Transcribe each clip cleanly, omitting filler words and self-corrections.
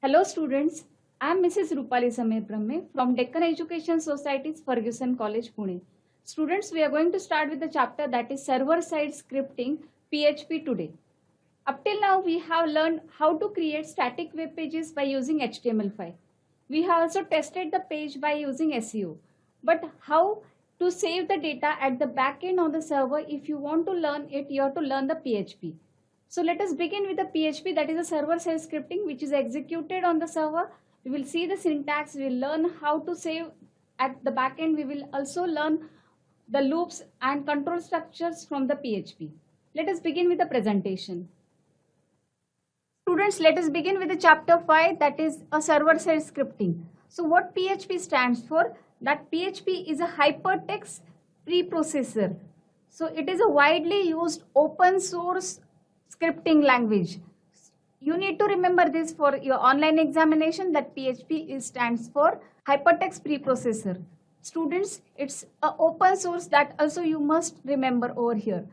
Hello students, I am Mrs. Rupali Samir Brahme from Deccan Education Society's Ferguson College, Pune. Students, we are going to start with the chapter that is server-side scripting PHP today. Up till now, we have learned how to create static web pages by using HTML5. We have also tested the page by using SEO. But how to save the data at the backend of the server? If you want to learn it, you have to learn the PHP. So let us begin with the PHP, that is a server-side scripting which is executed on the server. We will see the syntax, we will learn how to save at the backend. We will also learn the loops and control structures from the PHP. Let us begin with the presentation. Students, let us begin with the chapter 5, that is a server-side scripting. So what PHP stands for? That PHP is a hypertext preprocessor. So it is a widely used open source scripting language. You need to remember this for your online examination, that PHP stands for hypertext preprocessor. Students, it's an open source, that also you must remember over here.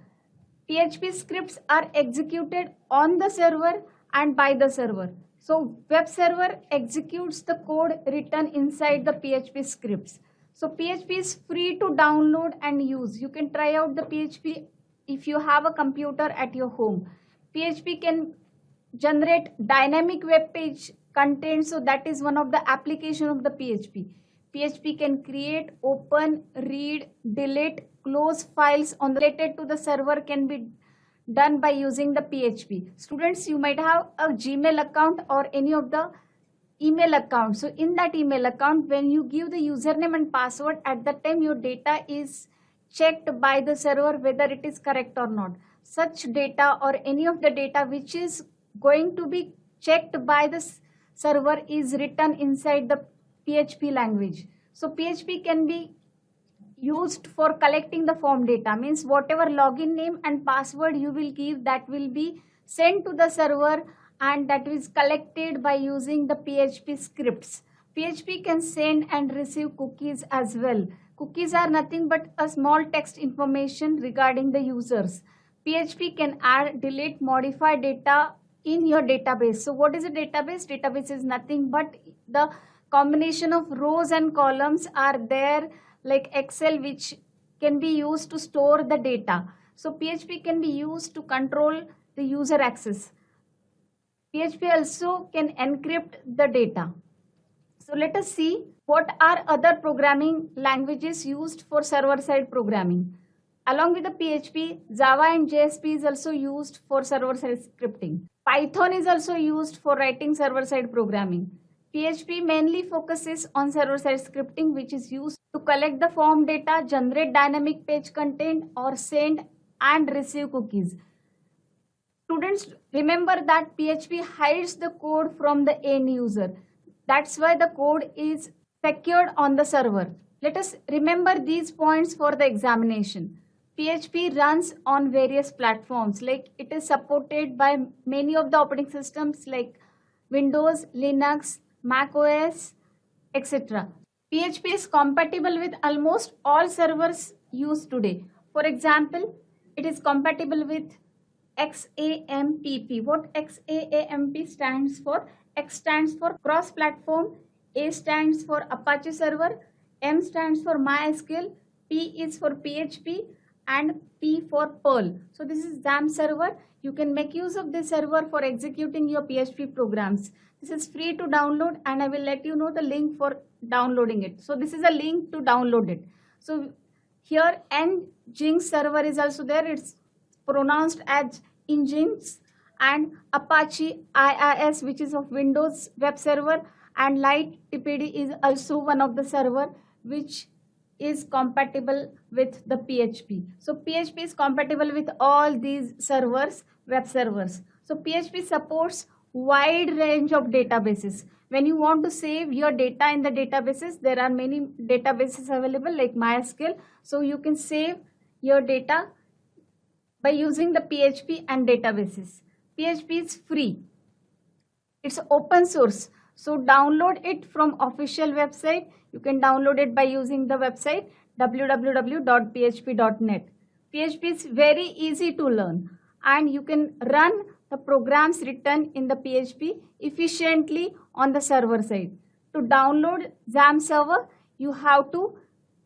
PHP scripts are executed on the server and by the server. So web server executes the code written inside the PHP scripts. So PHP is free to download and use. You can try out the PHP if you have a computer at your home. PHP can generate dynamic web page content, so that is one of the application of the PHP. PHP can create, open, read, delete, close files on related to the server can be done by using the PHP. Students, you might have a Gmail account or any of the email account. So in that email account, when you give the username and password, at that time your data is checked by the server whether it is correct or not. Such data or any of the data which is going to be checked by the server is written inside the PHP language. So PHP can be used for collecting the form data, means whatever login name and password you will give, that will be sent to the server and that is collected by using the PHP scripts. PHP can send and receive cookies as well. Cookies are nothing but a small text information regarding the users. PHP can add, delete, modify data in your database. So what is a database? Database is nothing but the combination of rows and columns are there, like Excel, which can be used to store the data. So PHP can be used to control the user access. PHP also can encrypt the data. So let us see what are other programming languages used for server-side programming. Along with the PHP, Java and JSP is also used for server-side scripting. Python is also used for writing server-side programming. PHP mainly focuses on server-side scripting, which is used to collect the form data, generate dynamic page content, or send and receive cookies. Students, remember that PHP hides the code from the end user. That's why the code is secured on the server. Let us remember these points for the examination. PHP runs on various platforms, like it is supported by many of the operating systems like Windows, Linux, Mac OS, etc. PHP is compatible with almost all servers used today. For example, it is compatible with XAMPP. What XAMPP stands for? X stands for cross-platform, A stands for Apache server, M stands for MySQL, P is for PHP, and P for Perl. So this is XAMPP server. You can make use of this server for executing your PHP programs. This is free to download and I will let you know the link for downloading it. So this is a link to download it. So here Nginx server is also there. It's pronounced as Nginx, and Apache IIS, which is of Windows web server, and LightTPD is also one of the server which is compatible with the PHP. So PHP is compatible with all these servers, web servers. So PHP supports wide range of databases. When you want to save your data in the databases, there are many databases available like MySQL. So you can save your data by using the PHP and databases. PHP is free. It's open source. So download it from official website. You can download it by using the website www.php.net. PHP is very easy to learn and you can run the programs written in the PHP efficiently on the server side. To download XAMPP server, you have to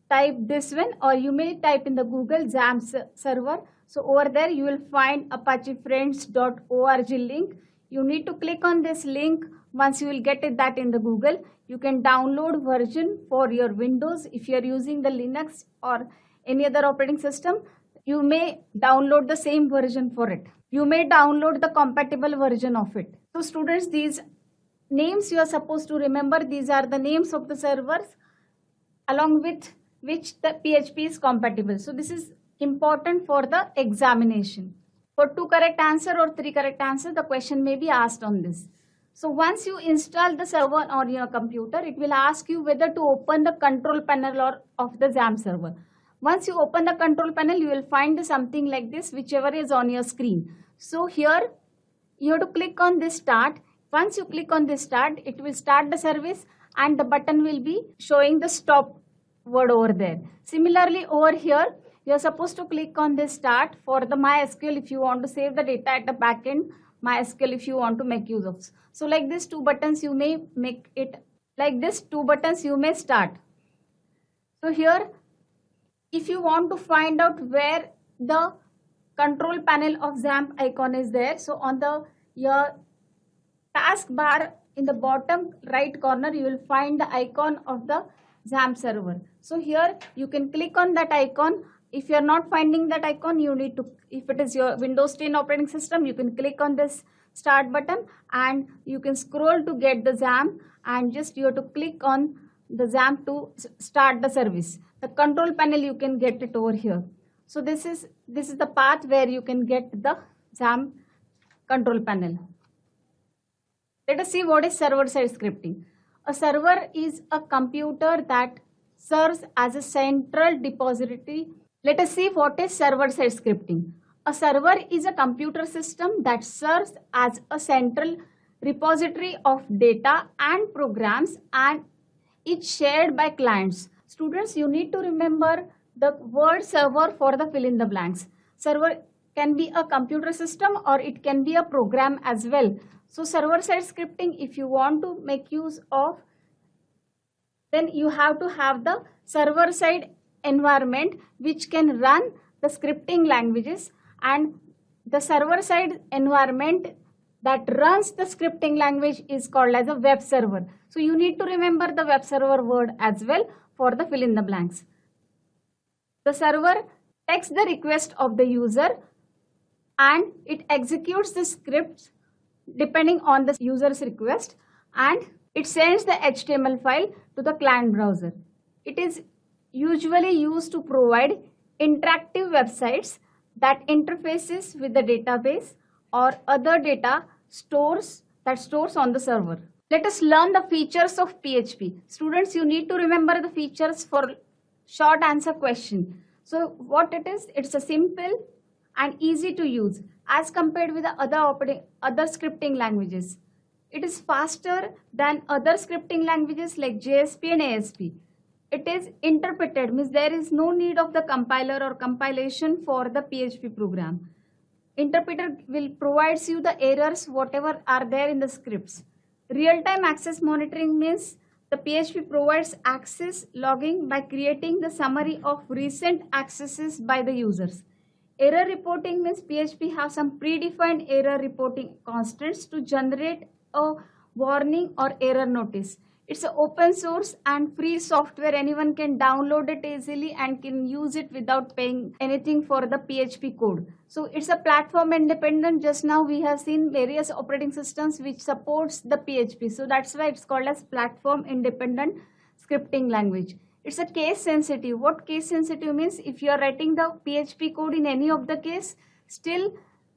type this one, or you may type in the Google XAMPP server. So over there you will find apachefriends.org link. You need to click on this link. Once you will get it that in the Google, you can download version for your Windows. If you are using the Linux or any other operating system, you may download the same version for it. You may download the compatible version of it. So students, these names you are supposed to remember. These are the names of the servers along with which the PHP is compatible. So this is important for the examination. For 2 correct answer or 3 correct answer, the question may be asked on this. So once you install the server on your computer, it will ask you whether to open the control panel of the XAMPP server. Once you open the control panel, you will find something like this, whichever is on your screen. So here you have to click on this start. Once you click on this start, it will start the service and the button will be showing the stop word over there. Similarly, over here, you are supposed to click on this start for the MySQL if you want to save the data at the backend, MySQL if you want to make use of. So like this 2 buttons, you may make it like this 2 buttons you may start. So here, if you want to find out where the control panel of XAMPP icon is there, so on your task bar in the bottom right corner, you will find the icon of the XAMPP server. So here you can click on that icon. If you are not finding that icon, you need to, if it is your Windows 10 operating system, you can click on this start button and you can scroll to get the XAMPP, and just you have to click on the XAMPP to start the service. The control panel you can get it over here. So this is the path where you can get the XAMPP control panel. Let us see what is server-side scripting. A server is a computer that serves as a central depository. Let us see what is server-side scripting. A server is a computer system that serves as a central repository of data and programs, and it's shared by clients. Students, you need to remember the word server for the fill in the blanks. Server can be a computer system or it can be a program as well. So server-side scripting, if you want to make use of, then you have to have the server-side environment which can run the scripting languages, and the server-side environment that runs the scripting language is called as a web server. So you need to remember the web server word as well for the fill in the blanks. The server takes the request of the user and it executes the scripts depending on the user's request, and it sends the HTML file to the client browser. It is usually used to provide interactive websites that interfaces with the database or other data stores on the server. Let us learn the features of PHP. Students, you need to remember the features for short answer question. So what it is, it's a simple and easy to use as compared with the other scripting languages. It is faster than other scripting languages like JSP and ASP. It is interpreted, means there is no need of the compiler or compilation for the PHP program. Interpreter will provides you the errors whatever are there in the scripts. Real-time access monitoring means the PHP provides access logging by creating the summary of recent accesses by the users. Error reporting means PHP has some predefined error reporting constants to generate a warning or error notice. It's an open source and free software. Anyone can download it easily and can use it without paying anything for the PHP code. So it's a platform independent. Just now we have seen various operating systems which supports the PHP. So that's why it's called as platform independent scripting language. It's a case sensitive. What case sensitive means? If you are writing the PHP code in any of the case, still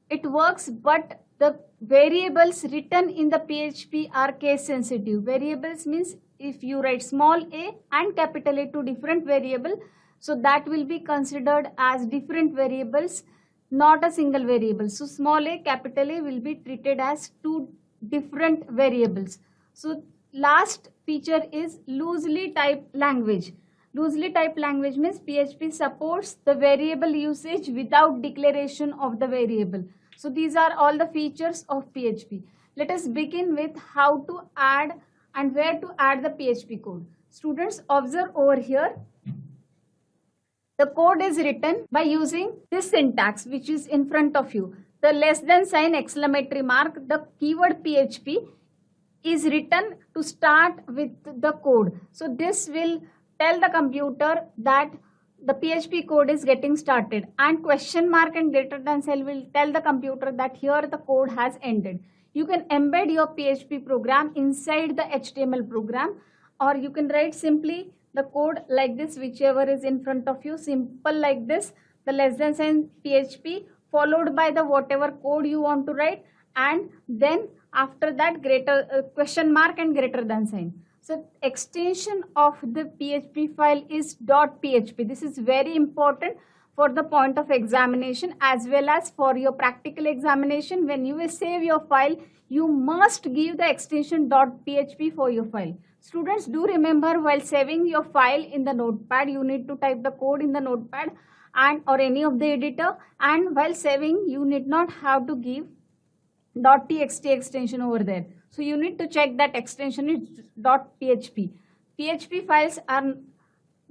it works, but the variables written in the PHP are case sensitive. Variables means if you write small a and capital A to different variable, so that will be considered as different variables, not a single variable. So small a, capital A will be treated as two different variables. So last feature is loosely typed language. Loosely typed language means PHP supports the variable usage without declaration of the variable. So these are all the features of PHP. Let us begin with how to add and where to add the PHP code. Students, observe over here. The code is written by using this syntax which is in front of you. The less than sign, exclamatory mark, the keyword PHP is written to start with the code. So this will tell the computer that the PHP code is getting started, and question mark and greater than sign will tell the computer that here the code has ended. You can embed your PHP program inside the HTML program, or you can write simply the code like this, whichever is in front of you, simple like this, the less than sign PHP followed by the whatever code you want to write, and then after that greater question mark and greater than sign. So extension of the PHP file is .php. This is very important for the point of examination as well as for your practical examination. When you will save your file, you must give the extension .php for your file. Students, do remember, while saving your file in the notepad, you need to type the code in the notepad and or any of the editor, and while saving you need not have to give .txt extension over there. So you need to check that extension is .php. PHP files are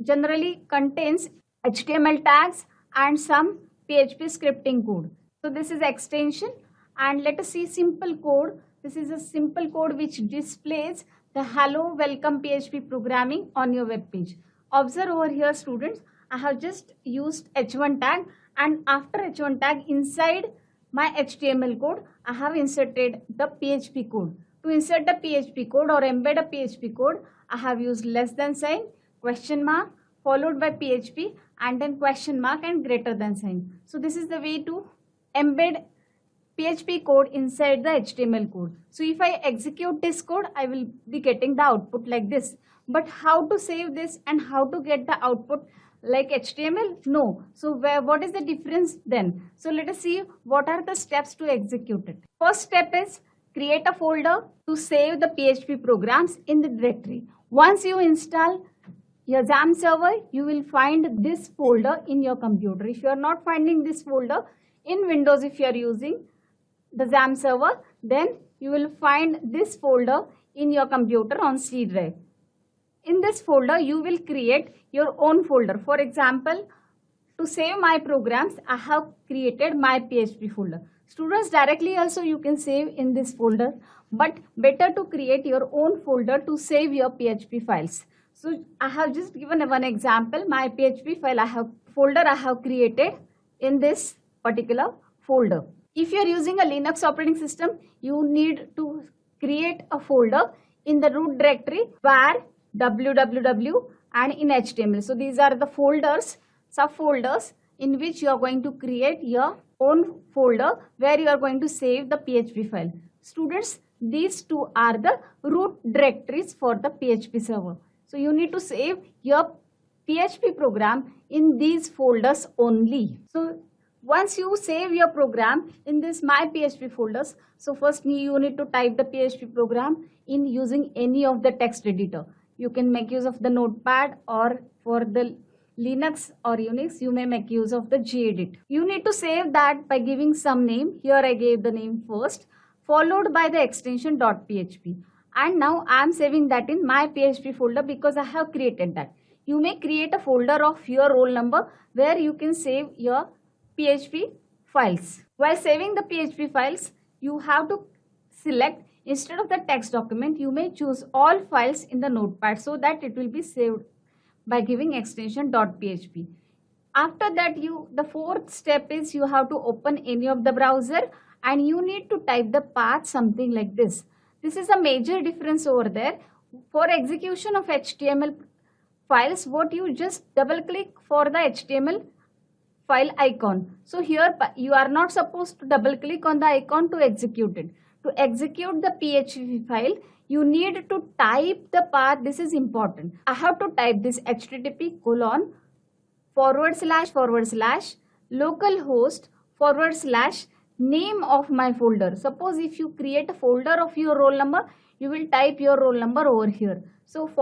generally contains HTML tags and some PHP scripting code. So this is extension, and let us see simple code. This is a simple code which displays the hello welcome PHP programming on your web page. Observe over here, students, I have just used h1 tag, and after h1 tag inside my HTML code I have inserted the PHP code. To insert the PHP code or embed a PHP code, I have used less than sign, question mark followed by PHP, and then question mark and greater than sign. So this is the way to embed PHP code inside the HTML code. So if I execute this code, I will be getting the output like this. But how to save this and how to get the output like HTML? No. So what is the difference then? So let us see what are the steps to execute it. First step is create a folder to save the PHP programs in the directory. Once you install your XAMPP server, you will find this folder in your computer. If you are not finding this folder in Windows, if you are using the XAMPP server, then you will find this folder in your computer on C drive. In this folder, you will create your own folder. For example, to save my programs, I have created my PHP folder. Students, directly also you can save in this folder, but better to create your own folder to save your PHP files. So I have just given one example. My PHP file folder I have created in this particular folder. If you are using a Linux operating system, you need to create a folder in the root directory var www and in HTML. So these are the folders, subfolders in which you are going to create your own folder where you are going to save the PHP file. Students, these two are the root directories for the PHP server. So you need to save your PHP program in these folders only. So once you save your program in this my PHP folders, so first you need to type the PHP program in using any of the text editor. You can make use of the Notepad, or for the Linux or Unix, you may make use of the gedit. You need to save that by giving some name. Here I gave the name first, followed by the extension .php. And now I am saving that in my PHP folder because I have created that. You may create a folder of your roll number where you can save your PHP files. While saving the PHP files, you have to select, instead of the text document, you may choose all files in the notepad so that it will be saved by giving extension .php. After that, the fourth step is you have to open any of the browser and you need to type the path something like this. This is a major difference over there. For execution of HTML files, what you just double click for the HTML file icon. So here you are not supposed to double click on the icon to execute it. To execute the PHP file, you need to type the path. This is important. I have to type this http:// localhost / name of my folder. Suppose if you create a folder of your roll number, you will type your roll number over here. So /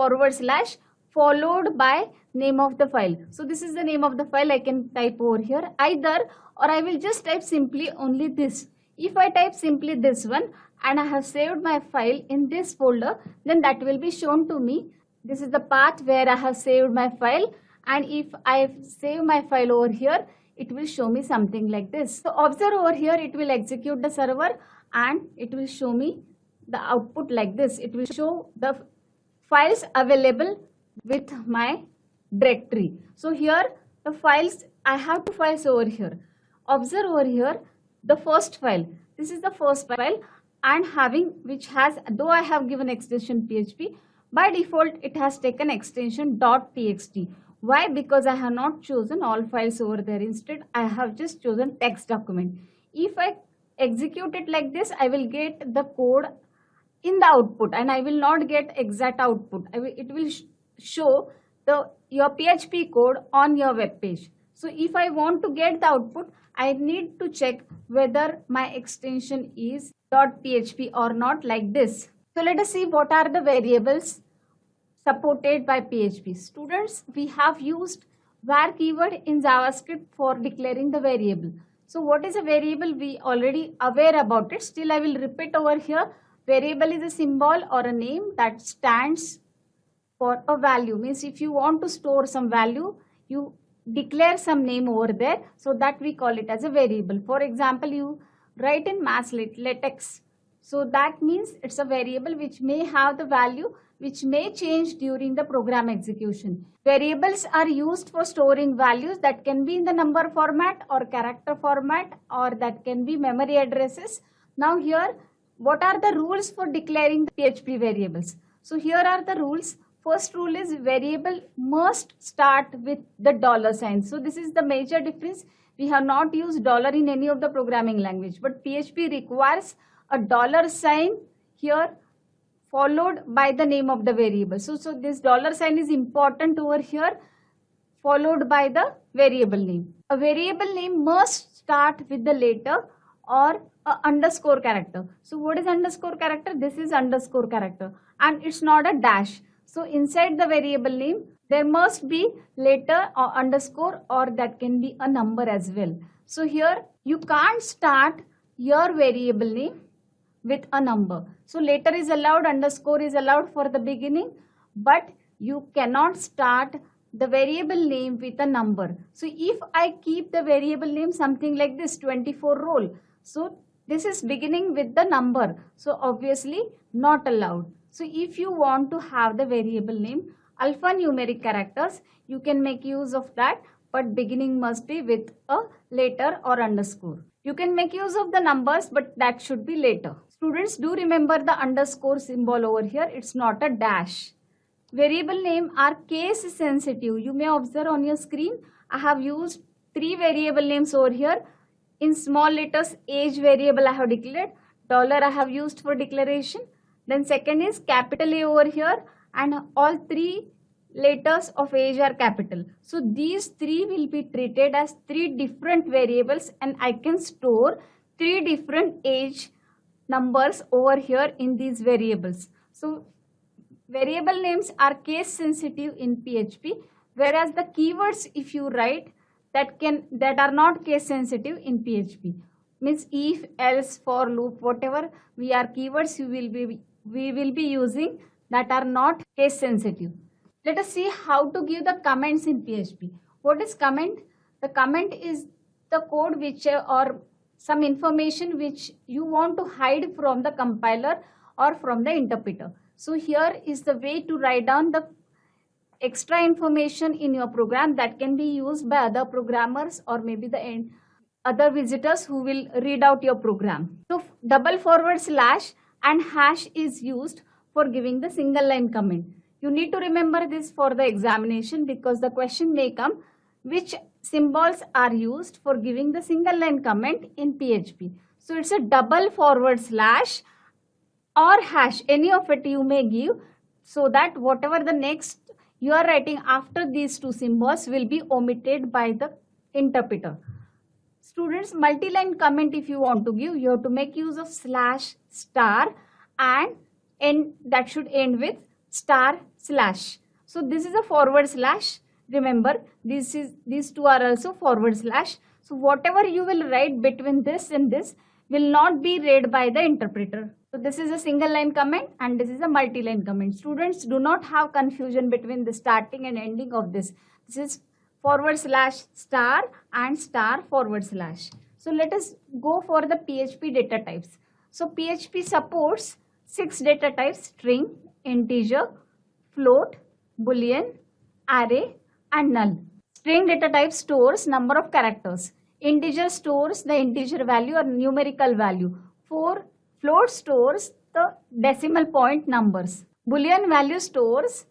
followed by name of the file. So this is the name of the file I can type over here either, or I will just type simply only this. If I type simply this one and I have saved my file in this folder, then that will be shown to me. This is the path where I have saved my file, and if I save my file over here, it will show me something like this. So observe over here, it will execute the server and it will show me the output like this. It will show the files available with my directory. So here the files, I have two files over here. Observe over here the first file. This is the first file and having, which has, though I have given extension PHP, by default it has taken extension .txt. Why? Because I have not chosen all files over there. Instead, I have just chosen text document. If I execute it like this, I will get the code in the output and I will not get exact output. It will show your PHP code on your web page. So if I want to get the output, I need to check whether my extension is .php or not, like this. So let us see what are the variables supported by PHP. Students, we have used var keyword in JavaScript for declaring the variable. So what is a variable? We already aware about it. Still, I will repeat over here. Variable is a symbol or a name that stands for a value. Means if you want to store some value, you declare some name over there, so that we call it as a variable. For example, you write in LaTeX. So that means it's a variable which may have the value which may change during the program execution. Variables are used for storing values that can be in the number format or character format, or that can be memory addresses. Now here, what are the rules for declaring the PHP variables? So here are the rules. First rule is variable must start with the $sign. So this is the major difference. We have not used dollar in any of the programming language, but PHP requires a $sign here followed by the name of the variable. So this $sign is important over here, followed by the variable name. A variable name must start with the letter or underscore character. So what is underscore character? This is underscore character and it's not a dash. So inside the variable name, there must be letter or underscore, or that can be a number as well. So here you can't start your variable name with a number. So letter is allowed, underscore is allowed for the beginning, but you cannot start the variable name with a number. So if I keep the variable name something like this, 24 roll, so this is beginning with the number, so obviously not allowed. So if you want to have the variable name alphanumeric characters, you can make use of that, but beginning must be with a letter or underscore. You can make use of the numbers, but that should be later. Students, do remember the underscore symbol over here. It's not a dash. Variable name are case sensitive. You may observe on your screen, I have used 3 variable names over here. In small letters, age variable I have declared, dollar I have used for declaration. Then second is capital A over here, and all 3 letters of age are capital. So these 3 will be treated as 3 different variables, and I can store 3 different age numbers over here in these variables. So variable names are case sensitive in PHP, whereas the keywords, if you write, that are not case sensitive in PHP. Means if, else, for, loop, whatever we are keywords we will be using that are not case sensitive. Let us see how to give the comments in PHP. What is comment? The comment is the code which or some information which you want to hide from the compiler or from the interpreter. So here is the way to write down the extra information in your program that can be used by other programmers or maybe the other visitors who will read out your program. So // and hash is used for giving the single line comment. You need to remember this for the examination, because the question may come, which symbols are used for giving the single line comment in PHP. So it's a // or hash, any of it you may give, so that whatever the next you are writing after these 2 symbols will be omitted by the interpreter. Students, multi-line comment if you want to give, you have to make use of /* and that should end with */. So this is a /. Remember, these 2 are also /. So whatever you will write between this and this will not be read by the interpreter. So this is a single line comment and this is a multi-line comment. Students, do not have confusion between the starting and ending of this. This is /* and */. So let us go for the PHP data types. So PHP supports 6 data types: string, integer, float, boolean, array, and null. String data type stores number of characters. Integer stores the integer value or numerical value. Float stores the decimal point numbers. Boolean value stores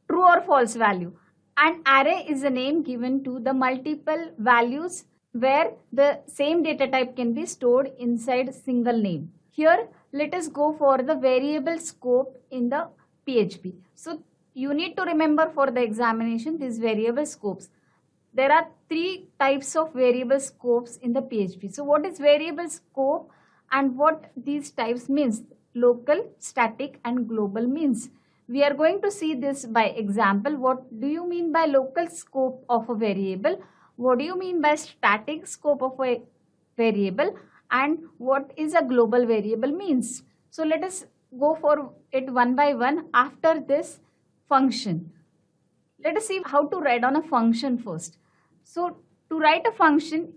true or false value. And array is a name given to the multiple values where the same data type can be stored inside single name. Here, let us go for the variable scope in the PHP. So you need to remember for the examination these variable scopes. There are 3 types of variable scopes in the PHP. So what is variable scope and what these types means? Local, static, and global means. We are going to see this by example. What do you mean by local scope of a variable? What do you mean by static scope of a variable? And what is a global variable means? So let us go for it one by one after this function. Let us see how to write on a function first. So to write a function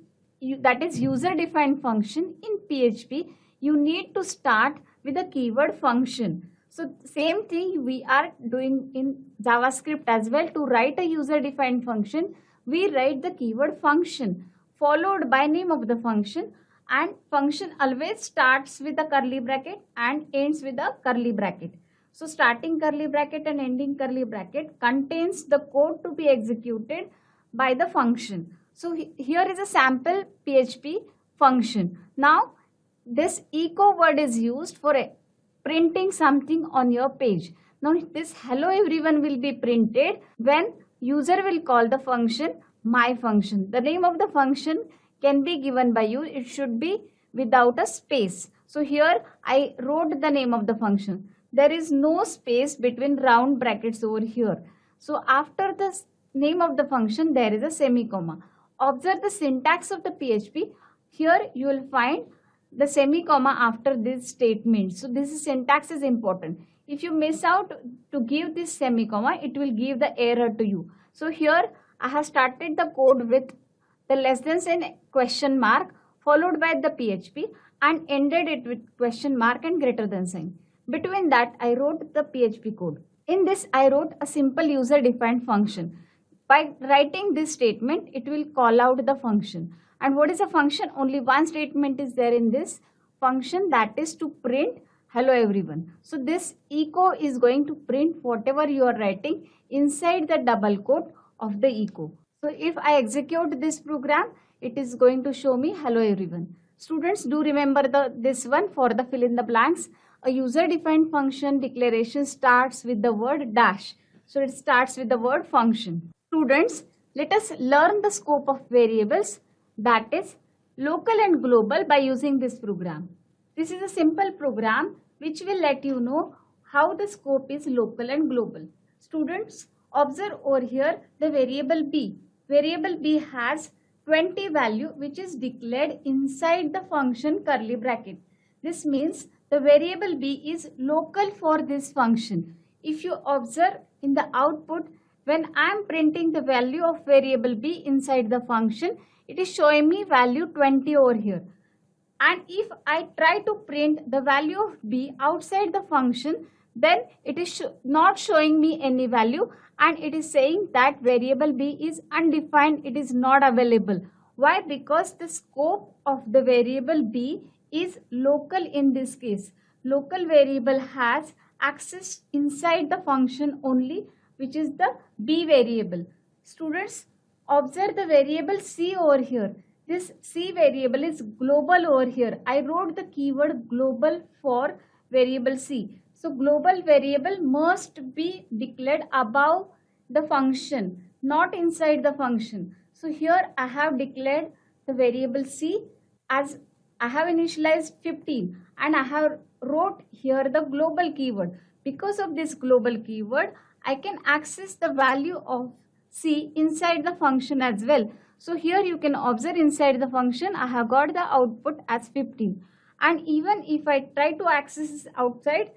that is user defined function in PHP, you need to start with a keyword function. So same thing we are doing in JavaScript as well. To write a user defined function, we write the keyword function followed by name of the function, and function always starts with a curly bracket and ends with a curly bracket. So starting curly bracket and ending curly bracket contains the code to be executed by the function. So here is a sample PHP function. Now this echo word is used for printing something on your page. Now this hello everyone will be printed when user will call the function my function. The name of the function can be given by you. It should be without a space. So here I wrote the name of the function. There is no space between round brackets over here. So after the name of the function there is a semicolon. Observe the syntax of the PHP. Here you will find the semicolon after this statement. So this syntax is important. If you miss out to give this semicolon, it will give the error to you. So here I have started the code with the less than sign question mark followed by the PHP and ended it with question mark and greater than sign. Between that I wrote the PHP code. In this I wrote a simple user defined function. By writing this statement, it will call out the function. And what is a function? Only one statement is there in this function, that is to print hello everyone. So this echo is going to print whatever you are writing inside the double quote of the echo. So if I execute this program, it is going to show me hello everyone. Students, do remember this one for the fill in the blanks. A user defined function declaration starts with the word dash. So it starts with the word function. Students, let us learn the scope of variables, that is local and global, by using this program. This is a simple program which will let you know how the scope is local and global. Students, observe over here the variable b. Variable b has 20 value which is declared inside the function curly bracket. This means the variable b is local for this function. If you observe in the output, when I am printing the value of variable b inside the function, it is showing me value 20 over here. And if I try to print the value of b outside the function, then it is not showing me any value and it is saying that variable b is undefined, it is not available. Why? Because the scope of the variable b is local in this case. Local variable has access inside the function only, which is the b variable. Students, observe the variable c over here. This c variable is global over here. I wrote the keyword global for variable c. So global variable must be declared above the function, not inside the function. So here I have declared the variable c as I have initialized 15 and I have wrote here the global keyword. Because of this global keyword, I can access the value of c inside the function as well. So here you can observe inside the function I have got the output as 15. and even if I try to access this outside,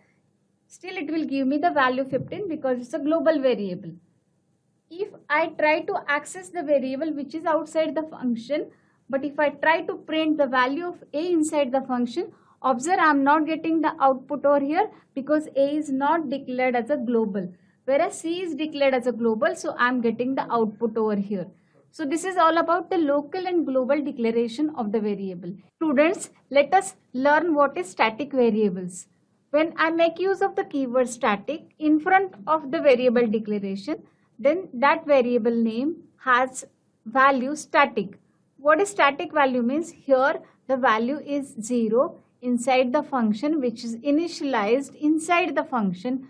still it will give me the value 15 because it's a global variable. If I try to access the variable which is outside the function, but if I try to print the value of a inside the function, observe I am not getting the output over here because a is not declared as a global, whereas c is declared as a global, so I am getting the output over here. So this is all about the local and global declaration of the variable. Students, let us learn what is static variables. When I make use of the keyword static in front of the variable declaration, then that variable name has value static. What is static value means? Here the value is 0 inside the function, which is initialized inside the function,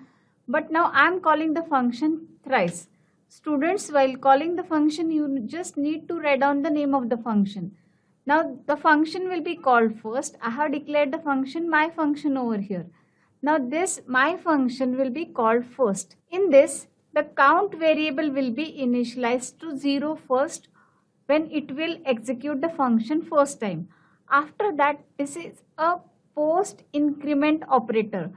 but now I am calling the function thrice. Students, while calling the function, you just need to write down the name of the function. Now the function will be called first. I have declared the function my function over here. Now this my function will be called first. In this, the count variable will be initialized to 0 first when it will execute the function first time. After that, this is a post increment operator.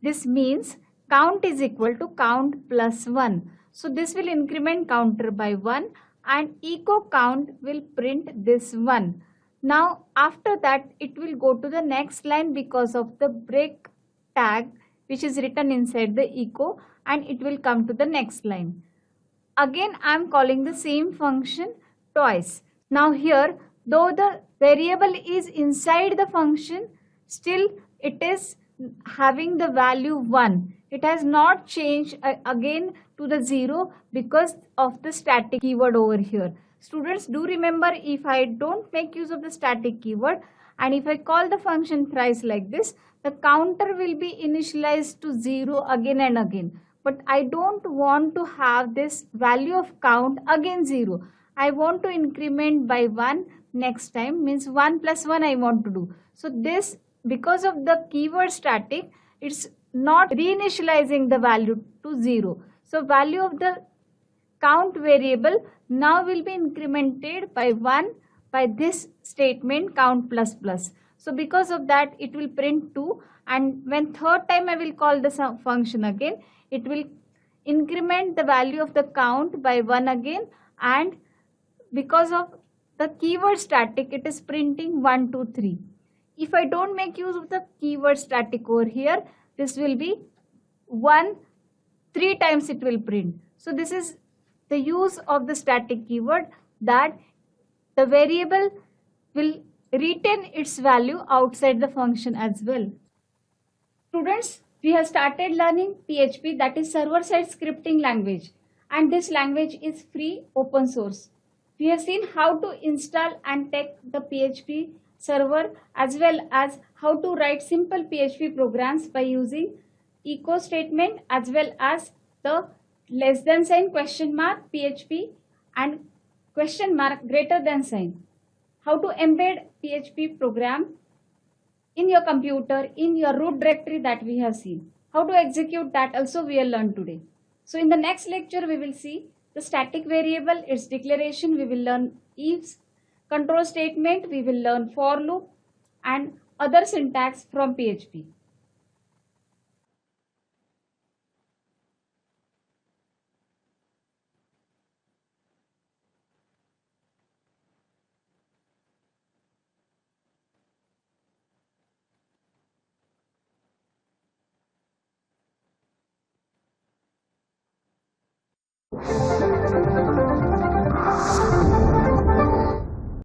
This means count is equal to count plus 1. So this will increment counter by 1 and echo count will print this 1. Now after that it will go to the next line because of the break tag which is written inside the echo, and it will come to the next line. Again I am calling the same function twice. Now here, though the variable is inside the function, still it is having the value 1. It has not changed again to the 0 because of the static keyword over here. Students, do remember, if I don't make use of the static keyword and if I call the function thrice like this, the counter will be initialized to 0 again and again. But I don't want to have this value of count again 0. I want to increment by 1 next time, means 1 plus 1 I want to do. So this, because of the keyword static, it's not reinitializing the value to 0. So value of the count variable now will be incremented by 1 by this statement count plus plus. So because of that it will print 2, and when third time I will call the function again, it will increment the value of the count by 1 again, and because of the keyword static it is printing 1, 2, 3. If I don't make use of the keyword static over here, this will be 1, 3 times it will print. So this is the use of the static keyword, that the variable will retain its value outside the function as well. Students, we have started learning PHP, that is server-side scripting language, and this language is free, open source. We have seen how to install and take the PHP server, as well as how to write simple PHP programs by using echo statement as well as the less than sign, question mark, PHP, and question mark greater than sign. How to embed PHP program in your computer, in your root directory, that we have seen. How to execute, that also we will learn today. So in the next lecture we will see the static variable, its declaration, we will learn if control statement, we will learn for loop and other syntax from PHP.